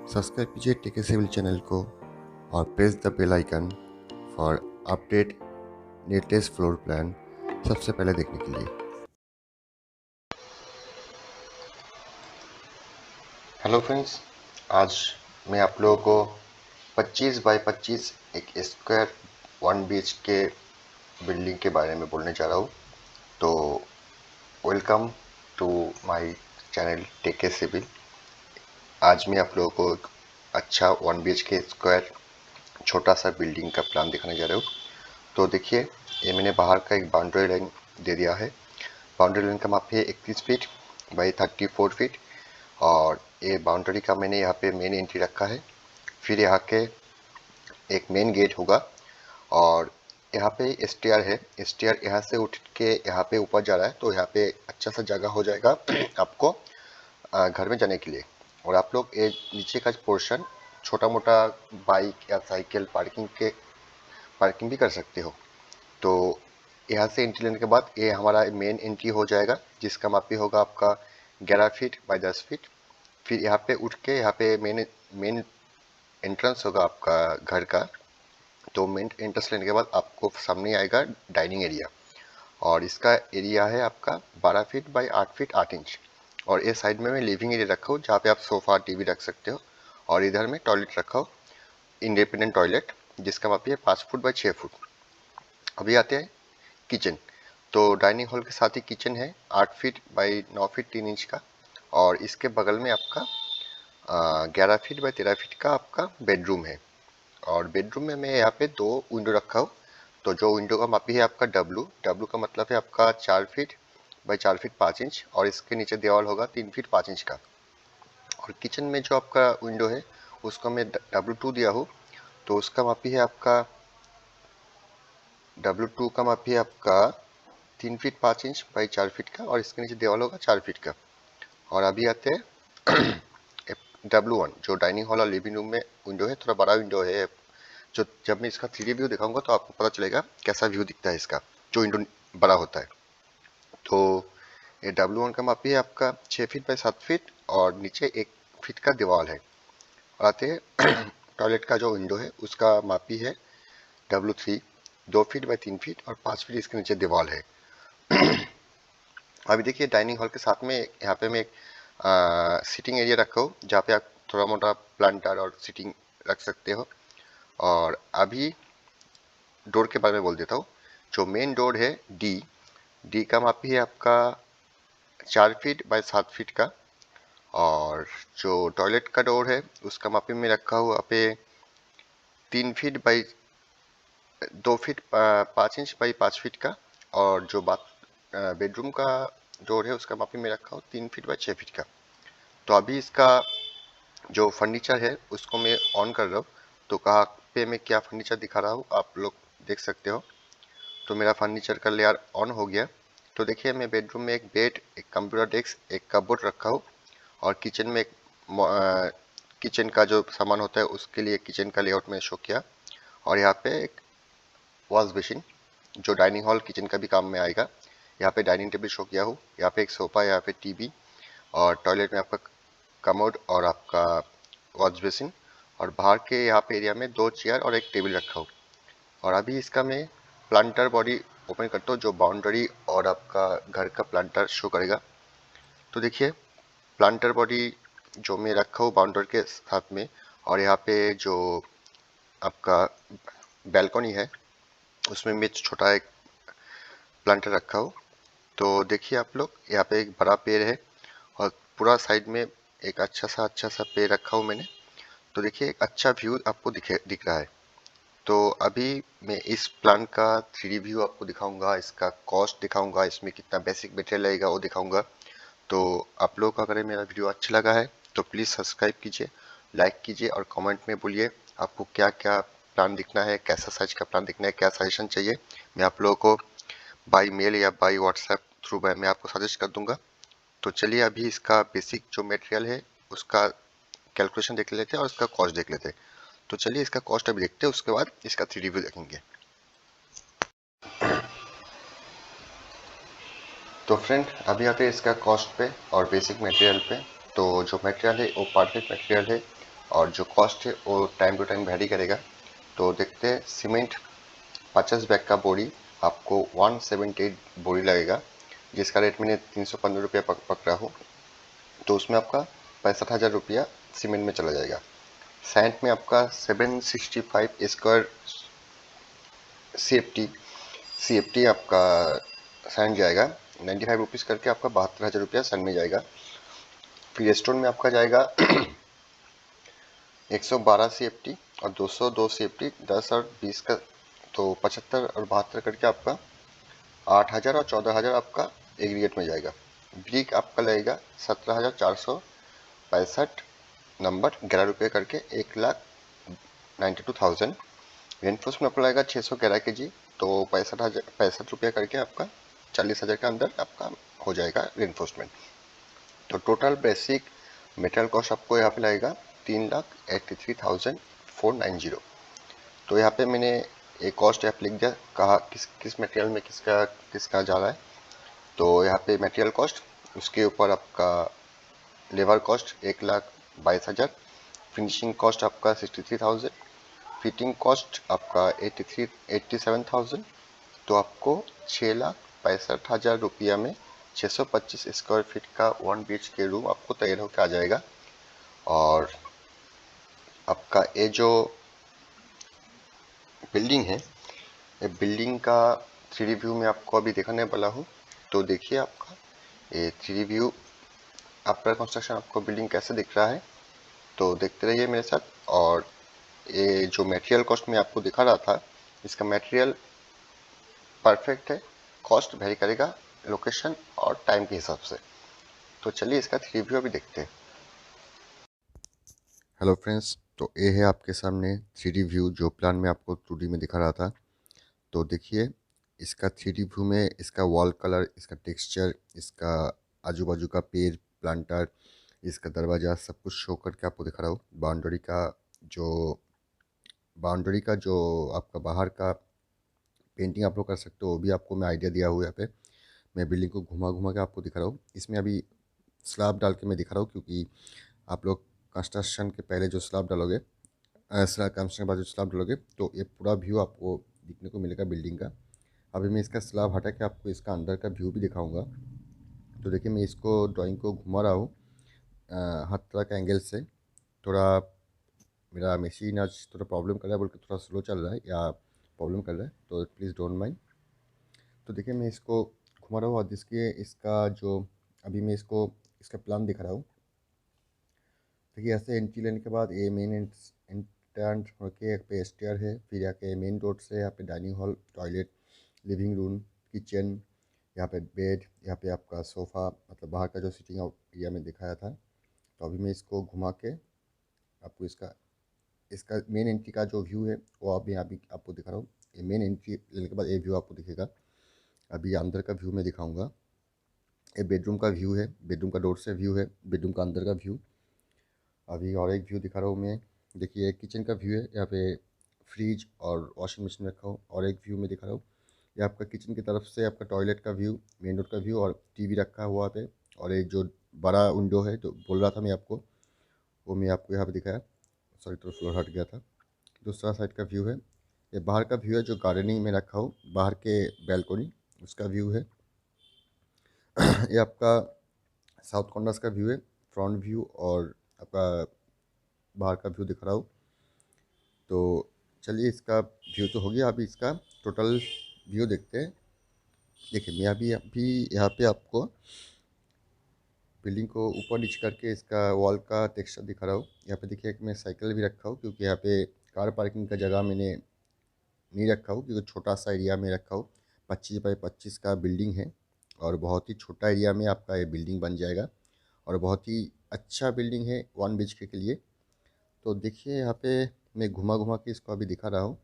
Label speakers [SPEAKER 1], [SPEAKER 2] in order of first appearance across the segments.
[SPEAKER 1] Subscribe कीजिए टेके civil channel को और press the bell icon for update latest floor plan सबसे पहले देखने के लिए। हेलो फ्रेंड्स, आज मैं आप लोगों को 25 बाय 25 एक स्क्वायर 1 BHK बिल्डिंग के बारे में बोलने जा रहा हूँ। तो वेलकम टू माय चैनल टेके सिविल। आज मैं आप लोगों को एक अच्छा 1 BHK स्क्वायर छोटा सा बिल्डिंग का प्लान दिखाने जा रहा हूँ। तो देखिए, ये मैंने बाहर का एक बाउंड्री लाइन दे दिया है। बाउंड्री लाइन का माप है 31 फीट बाई 34 फीट और ये बाउंड्री का मैंने यहाँ पे मेन एंट्री रखा है। फिर यहाँ के एक मेन गेट होगा और यहाँ पे स्टेयर है। स्टेयर यहाँ से उठ के यहाँ पे ऊपर जा रहा है, तो यहाँ पे अच्छा सा जगह हो जाएगा आपको घर में जाने के लिए। और आप लोग ये नीचे का पोर्शन छोटा मोटा बाइक या साइकिल पार्किंग भी कर सकते हो। तो यहाँ से एंट्री लेने के बाद ये हमारा मेन एंट्री हो जाएगा, जिसका मापी होगा आपका 11 फीट बाय 10 फीट। फिर यहाँ पे उठ के यहाँ पे मेन मेन एंट्रेंस होगा आपका घर का। तो मेन एंट्रेंस लेने के बाद आपको सामने आएगा डाइनिंग एरिया और इसका एरिया है आपका 12 फीट बाई 8 फीट 8 इंच। और ये साइड में मैं लिविंग एरिया रखा हूँ, जहाँ पे आप सोफ़ा टीवी रख सकते हो। और इधर में टॉयलेट रखा हूँ, इंडिपेंडेंट टॉयलेट, जिसका मापी है 5 फुट बाई 6 फुट। अभी आते हैं किचन। तो डाइनिंग हॉल के साथ ही किचन है 8 फीट बाई 9 फीट 3 इंच का। और इसके बगल में आपका 11 फीट बाई 13 फीट का आपका बेडरूम है। और बेडरूम में मैं यहाँ पे 2 विंडो रखा हूँ। तो जो विंडो का मापी है आपका डब्लू का मतलब है आपका 4 फीट बाई 4 फीट 5 इंच और इसके नीचे दीवार होगा 3 फीट 5 इंच का। और किचन में जो आपका विंडो है उसको मैं W2 दिया हूँ। तो उसका मापी है आपका W2 का मापी है आपका 3 फीट 5 इंच बाई 4 फीट का और इसके नीचे दीवार होगा 4 फीट का। और अभी आते हैं W1 जो डाइनिंग हॉल और लिविंग रूम में विंडो है, थोड़ा बड़ा विंडो है। जो जब मैं इसका 3D व्यू दिखाऊंगा तो आपको पता चलेगा कैसा व्यू दिखता है इसका, जो विंडो बड़ा होता है। तो ये W1 का मापी है आपका 6 फीट बाई 7 फीट और नीचे 1 फीट का दीवार है। और आते हैं टॉयलेट का जो विंडो है उसका मापी है W3 2 फीट बाई 3 फीट और 5 फीट इसके नीचे दीवार है। अभी देखिए, डाइनिंग हॉल के साथ में यहाँ पे मैं एक सिटिंग एरिया रखा हूँ, जहाँ पे आप थोड़ा मोटा प्लांटर और सिटिंग रख सकते हो। और अभी डोर के बारे में बोल देता हूँ। जो मेन डोर है डी का मापी है आपका 4 फीट बाय 7 फीट का। और जो टॉयलेट का डोर है उसका मापी में रखा हुआ पे 3 feet by 2 feet 5 inch by 5 feet का। और जो बेडरूम का डोर है उसका मापी में रखा हूँ 3 फीट बाई 6 फीट का। तो अभी इसका जो फर्नीचर है उसको मैं ऑन कर रहा हूँ। तो कहाँ पे मैं क्या फर्नीचर दिखा रहा हूँ आप लोग देख सकते हो। तो मेरा फर्नीचर का लेयर ऑन हो गया। तो देखिए, मैं बेडरूम में एक बेड, एक कंप्यूटर डेस्क, एक कपबोर्ड रखा हूँ। और किचन में एक किचन का जो सामान होता है उसके लिए किचन का लेआउट में शो किया। और यहाँ पे एक वॉश बेसिन जो डाइनिंग हॉल किचन का भी काम में आएगा। यहाँ पे डाइनिंग टेबल शो किया हूँ। यहाँ पे एक सोफा, यहाँ पे टीवी और टॉयलेट में आपका कमोड और आपका वॉश बेसिन। और बाहर के यहाँ पे एरिया में 2 चेयर और एक टेबल रखा हूँ। और अभी इसका मैं प्लांटर बॉडी ओपन करता हूँ, जो बाउंड्री और आपका घर का प्लांटर शो करेगा। तो देखिए, प्लांटर बॉडी जो मैं रखा हूँ बाउंड्री के साथ में। और यहाँ पे जो आपका बैल्कनी है उसमें मैं छोटा एक प्लांटर रखा हूँ। तो देखिए आप लोग, यहाँ पे एक बड़ा पेड़ है और पूरा साइड में एक अच्छा सा पेड़ रखा हूँ मैंने। तो देखिए, एक अच्छा व्यू आपको दिख रहा है। तो अभी मैं इस प्लान का 3D व्यू आपको दिखाऊंगा, इसका कॉस्ट दिखाऊंगा, इसमें कितना बेसिक मटेरियल लगेगा वो दिखाऊंगा। तो आप लोग अगर मेरा वीडियो अच्छा लगा है तो प्लीज़ सब्सक्राइब कीजिए, लाइक कीजिए और कमेंट में बोलिए आपको क्या क्या प्लान दिखना है, कैसा साइज का प्लान दिखना है, क्या सजेशन चाहिए। मैं आप लोगों को बाई मेल या बाई व्हाट्सएप थ्रू मैं आपको सजेस्ट कर दूंगा। तो चलिए, अभी इसका बेसिक जो मटेरियल है उसका कैलकुलेशन देख लेते हैं और उसका कॉस्ट देख लेते हैं। तो चलिए, इसका कॉस्ट अभी देखते हैं, उसके बाद इसका 3D व्यू देखेंगे। तो फ्रेंड, अभी आते हैं इसका कॉस्ट पे और बेसिक मटेरियल पे। तो जो मटेरियल है वो परफेक्ट मटेरियल है और जो कॉस्ट है वो टाइम टू टाइम वैरी करेगा। तो देखते हैं, सीमेंट 50 बैग का बोरी आपको 178 बोरी लगेगा, जिसका रेट मैंने 315 रुपया पकड़ा हूँ। तो उसमें आपका 65,000 रुपया सीमेंट में चला जाएगा। सैंड में आपका 765 स्क्वायर CFT CFT आपका सैंड जाएगा, 95 रुपीज़ करके आपका 72,000 रुपया सैंड में जाएगा। फिर स्टोन में आपका जाएगा 112 CFT और 202 CFT, 10 और 20 का, तो 75 और 72 करके आपका 8,000 और 14,000 आपका एग्रीगेट में जाएगा। ब्रिक आपका लगेगा 17,465 नंबर 11 रुपये करके, 1,92,000। रेनफोर्स में आपको लगेगा 611 kg, तो 65 रुपया करके आपका 40,000 के अंदर आपका हो जाएगा रेनफोर्समेंट। तो टोटल बेसिक मेटेरियल कॉस्ट आपको यहाँ पे लगेगा 3,83,490। तो यहाँ पे मैंने एक कॉस्ट यहाँ पे लिख दिया, कहा किस किस मटेरियल में किसका किसका जा रहा है। तो यहाँ पे मटेरियल कॉस्ट, उसके ऊपर आपका लेबर कॉस्ट 1,22,000, फिनिशिंग कॉस्ट आपका 63,000, फिटिंग कॉस्ट आपका 87,000। तो आपको 6,65,000 रुपया में 625 स्क्वायर फीट का 1 BHK रूम आपको तैयार होकर आ जाएगा। और आपका ये जो बिल्डिंग है, ये बिल्डिंग का 3D व्यू में आपको अभी दिखाने वाला हूँ। तो देखिए आपका ये 3D व्यू, आफ्टर कंस्ट्रक्शन आपको बिल्डिंग कैसे दिख रहा है। तो देखते रहिए मेरे साथ। और ये जो मटेरियल कॉस्ट में आपको दिखा रहा था, इसका मटेरियल परफेक्ट है, कॉस्ट वेरी करेगा लोकेशन और टाइम के हिसाब से। तो चलिए इसका 3D व्यू अभी देखते हैं। हेलो फ्रेंड्स, तो ये है आपके सामने 3D व्यू जो प्लान में आपको 2D में दिखा रहा था। तो देखिए इसका 3D व्यू में इसका वॉल कलर, इसका टेक्सचर, इसका आजू बाजू का पेड़ प्लांटर, इसका दरवाज़ा सब कुछ शो करके आपको दिखा रहा हूँ। जो बाउंड्री का जो आपका बाहर का पेंटिंग आप लोग कर सकते हो, वो भी आपको मैं आइडिया दिया हुआ है। यहाँ पे मैं बिल्डिंग को घुमा घुमा के आपको दिखा रहा हूँ। इसमें अभी स्लैब डाल के मैं दिखा रहा हूँ, क्योंकि आप लोग कंस्ट्रक्शन के पहले जो स्लैब डालोगे, स्लैब कंस्ट्रक्शन के बाद जो स्लैब डालोगे, तो ये पूरा व्यू आपको दिखने को मिलेगा बिल्डिंग का। अभी मैं इसका स्लैब हटा के आपको इसका अंदर का व्यू भी दिखाऊंगा। तो देखिए मैं इसको ड्राइंग को घुमा रहा हूँ हर तरह का एंगल से। थोड़ा मेरा मशीन आज थोड़ा प्रॉब्लम कर रहा है, बोल के थोड़ा स्लो चल रहा है या प्रॉब्लम कर रहा है, तो प्लीज़ डोंट माइंड। तो देखिए मैं इसको घुमा रहा हूँ और इसका जो अभी मैं इसको इसका प्लान दिखा रहा हूँ। देखिए ऐसे एंट्री लेने के बाद ये मेन एंट्रेंस होके यहाँ पे स्टेयर है, फिर यहाँ के मेन रोड से यहाँ पे dining hall, toilet, living room, kitchen, यहाँ पे बेड, यहाँ पे आपका सोफ़ा, मतलब बाहर का जो सिटिंग एरिया में दिखाया था। तो अभी मैं इसको घुमा के आपको इसका इसका मेन एंट्री का जो व्यू है वो अभी आपको दिखा रहा हूँ। ये मेन एंट्री लेने के बाद ये व्यू आपको दिखेगा। अभी अंदर का व्यू मैं दिखाऊंगा। ये बेडरूम का व्यू है, बेडरूम का डोर से व्यू है, बेडरूम का अंदर का व्यू। अभी और एक व्यू दिखा रहा हूँ मैं। देखिए किचन का व्यू है, यहाँ पे फ्रिज और वॉशिंग मशीन रखा हूँ। और एक व्यू में दिखा रहा हूँ, ये आपका किचन की तरफ से आपका टॉयलेट का व्यू, मेन रोड का व्यू और टीवी रखा हुआ पे। और एक जो बड़ा विंडो है, तो बोल रहा था मैं आपको, वो मैं आपको यहाँ पे दिखाया। सॉरी, तो फ्लोर हट गया था। दूसरा साइड का व्यू है, ये बाहर का व्यू है जो गार्डनिंग में रखा हूँ, बाहर के बैल्कोनी उसका व्यू है। ये आपका साउथ कॉर्नर्स का व्यू है, फ्रंट व्यू और आपका बाहर का व्यू दिख रहा हूँ। तो चलिए इसका व्यू तो हो गया, अभी इसका टोटल व्यू देखते हैं। देखिए मैं अभी यहाँ पे आपको बिल्डिंग को ऊपर नीचे करके इसका वॉल का टेक्सचर दिखा रहा हूँ। यहाँ पे देखिए मैं साइकिल भी रखा हूँ, क्योंकि यहाँ पे कार पार्किंग का जगह मैंने नहीं रखा हूँ, क्योंकि छोटा सा एरिया में रखा हूँ। 25 बाई 25 का बिल्डिंग है और बहुत ही छोटा एरिया में आपका ये बिल्डिंग बन जाएगा और बहुत ही अच्छा बिल्डिंग है 1 BHK के लिए। तो देखिए यहाँ पे मैं घुमा घुमा के इसको अभी दिखा रहा हूँ।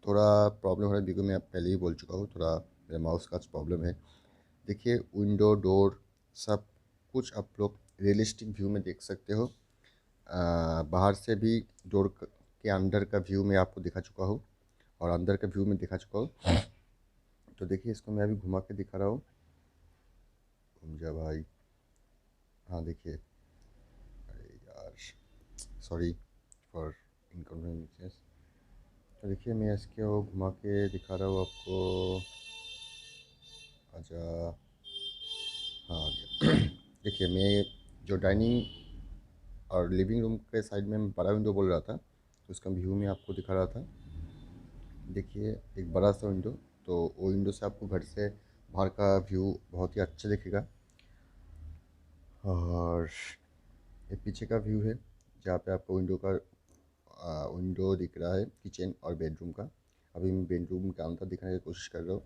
[SPEAKER 1] थोड़ा प्रॉब्लम हो रहा है, बिकॉज मैं पहले ही बोल चुका हूँ, थोड़ा मेरे माउस का प्रॉब्लम है। देखिए विंडो डोर सब कुछ आप लोग रियलिस्टिक व्यू में देख सकते हो। बाहर से भी डोर के अंदर का व्यू मैं आपको दिखा चुका हूँ और अंदर का व्यू में दिखा चुका हूँ। तो देखिए इसको मैं अभी घुमा के दिखा रहा हूँ। घूम जा भाई। हाँ देखिए, अरे यार सॉरी फॉर इनकन्वीनियंसेस। तो देखिए मैं इसको घुमा के दिखा रहा हूँ आपको। अच्छा, हाँ आ गया। देखिए मैं जो डाइनिंग और लिविंग रूम के साइड में बड़ा विंडो बोल रहा था, तो उसका व्यू मैं आपको दिखा रहा था। देखिए एक बड़ा सा विंडो, तो वो विंडो से आपको घर से बाहर का व्यू बहुत ही अच्छा दिखेगा। और ये पीछे का व्यू है, जहाँ पे आपको विंडो दिख रहा है किचन और बेडरूम का। अभी मैं बेडरूम के अंदर दिखाने की कोशिश कर रहा हूँ।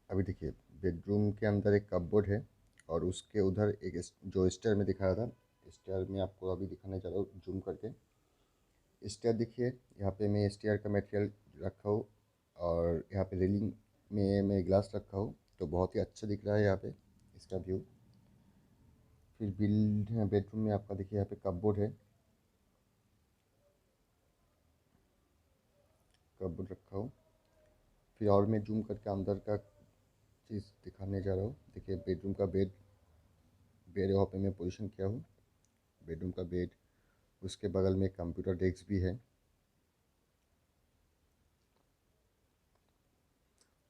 [SPEAKER 1] अभी देखिए बेडरूम के अंदर एक कपबोर्ड है, और उसके उधर एक जो स्टेयर में दिखा रहा था, स्टेयर में आपको अभी दिखाने जा रहा हूँ जूम करके। स्टेयर देखिए, यहाँ पे मैं स्टेयर का मटेरियल रखा हूँ, और यहाँ पे रेलिंग में मैं ग्लास रखा हूँ, तो बहुत ही अच्छा दिख रहा है यहाँ पे इसका व्यू। फिर बेडरूम में आपका देखिए यहाँ पे कपबोर्ड है, कपबोर्ड रखा हूँ। फिर और मैं जूम करके अंदर का चीज़ दिखाने जा रहा हूँ। देखिए बेडरूम का बेड बेड वहाँ पे मैं पोजीशन किया हूँ, बेडरूम का बेड। उसके बगल में कंप्यूटर डेस्क भी है।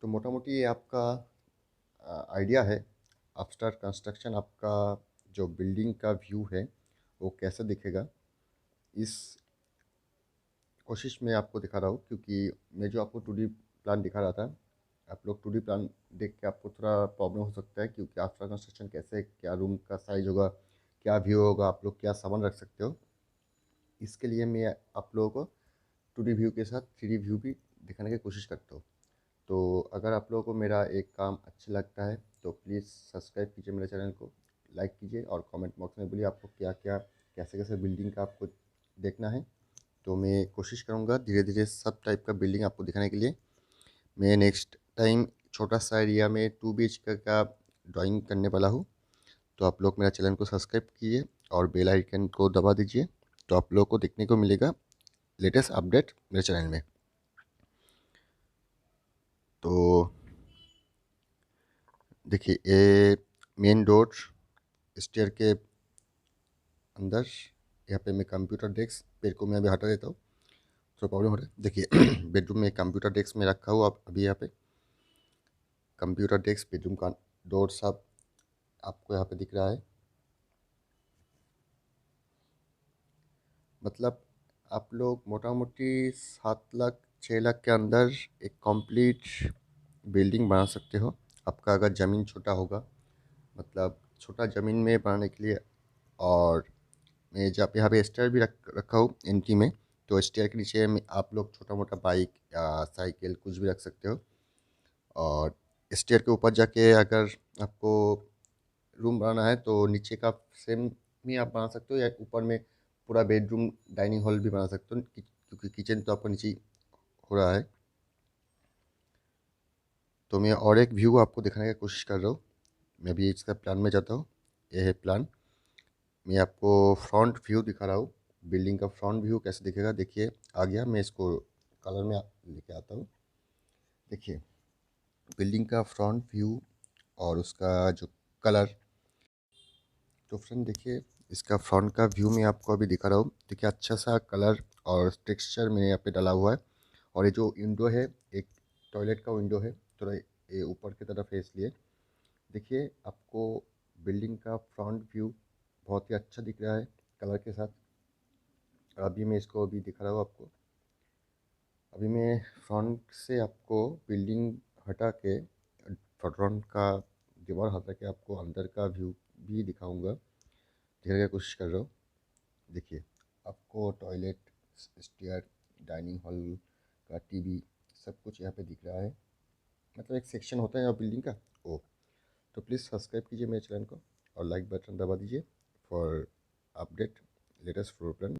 [SPEAKER 1] तो मोटा मोटी ये आपका आइडिया है आफ्टर कंस्ट्रक्शन, आपका जो बिल्डिंग का व्यू है वो कैसे दिखेगा। इस कोशिश में आपको दिखा रहा हूँ, क्योंकि मैं जो आपको 2D प्लान दिखा रहा था, आप लोग 2D प्लान देख के आपको थोड़ा प्रॉब्लम हो सकता है, क्योंकि आफ्टर कंस्ट्रक्शन कैसे क्या रूम का साइज होगा, क्या व्यू होगा, आप लोग क्या सामान रख सकते हो। इसके लिए मैं आप लोगों को 2D व्यू के साथ 3D व्यू भी दिखाने की कोशिश करता हूँ। तो अगर आप लोगों को मेरा एक काम अच्छा लगता है तो प्लीज़ सब्सक्राइब कीजिए मेरे चैनल को, लाइक कीजिए, और कमेंट बॉक्स में बोलिए आपको क्या क्या कैसे कैसे बिल्डिंग का आपको देखना है। तो मैं कोशिश करूँगा धीरे धीरे सब टाइप का बिल्डिंग आपको दिखाने के लिए। मैं नेक्स्ट टाइम छोटा सा एरिया में 2 BHK का ड्राइंग करने वाला हूँ। तो आप लोग मेरा चैनल को सब्सक्राइब कीजिए और बेल आइकन को दबा दीजिए, तो आप लोगों को देखने को मिलेगा लेटेस्ट अपडेट मेरे चैनल में। तो देखिए ये मेन डोर स्टेयर के अंदर, यहाँ पे मैं कंप्यूटर डेस्क पेड़ को मैं अभी हटा देता हूँ, तो प्रॉब्लम हो रहा है। देखिए बेडरूम में कंप्यूटर डेस्क में रखा हुआ अभी यहाँ पे कंप्यूटर डेस्क, बेडरूम का डोर सब आपको यहाँ पे दिख रहा है। मतलब आप लोग मोटा मोटी 7 लाख 6 लाख के अंदर एक कंप्लीट बिल्डिंग बना सकते हो। आपका अगर ज़मीन छोटा होगा, मतलब छोटा ज़मीन में बनाने के लिए। और मैं जहाँ पे यहाँ पे स्टेयर भी रखा हूँ एंट्री में, तो स्टेयर के नीचे में आप लोग छोटा मोटा बाइक या साइकिल कुछ भी रख सकते हो। और स्टेयर के ऊपर जाके अगर आपको रूम बनाना है तो नीचे का सेम भी आप बना सकते हो, या ऊपर में पूरा बेडरूम डाइनिंग हॉल भी बना सकते हो, क्योंकि किचन तो आपको नीचे ही हो रहा है। तो मैं और एक व्यू आपको दिखाने की कोशिश कर रहा हूँ। मैं भी इसका प्लान में जाता हूँ। ये है प्लान, मैं आपको फ्रंट व्यू दिखा रहा हूँ। बिल्डिंग का फ्रंट व्यू कैसे दिखेगा, देखिए आ गया। मैं इसको कलर में लेके आता हूँ। देखिए बिल्डिंग का फ्रंट व्यू और उसका जो कलर। तो फ्रेंड देखिए इसका फ्रंट का व्यू मैं आपको अभी दिखा रहा हूँ। देखिए अच्छा सा कलर और टेक्सचर मैंने यहाँ पे डाला हुआ है। और ये जो विंडो है, एक टॉयलेट का विंडो है, थोड़ा ये ऊपर की तरफ है, इसलिए देखिए आपको बिल्डिंग का फ्रंट व्यू बहुत ही अच्छा दिख रहा है कलर के साथ। अभी मैं इसको अभी दिखा रहा हूँ आपको। अभी मैं फ्रंट से आपको बिल्डिंग हटा के, फ्रंट का दीवार हटा के आपको अंदर का व्यू भी दिखाऊंगा, दिखाने की कोशिश कर रहा हूँ। देखिए आपको टॉयलेट, स्टेयर, डाइनिंग हॉल का टीवी सब कुछ यहाँ पे दिख रहा है। मतलब एक सेक्शन होता है यहाँ बिल्डिंग का वो। तो प्लीज़ सब्सक्राइब कीजिए मेरे चैनल को और लाइक बटन दबा दीजिए for update latest floor plan.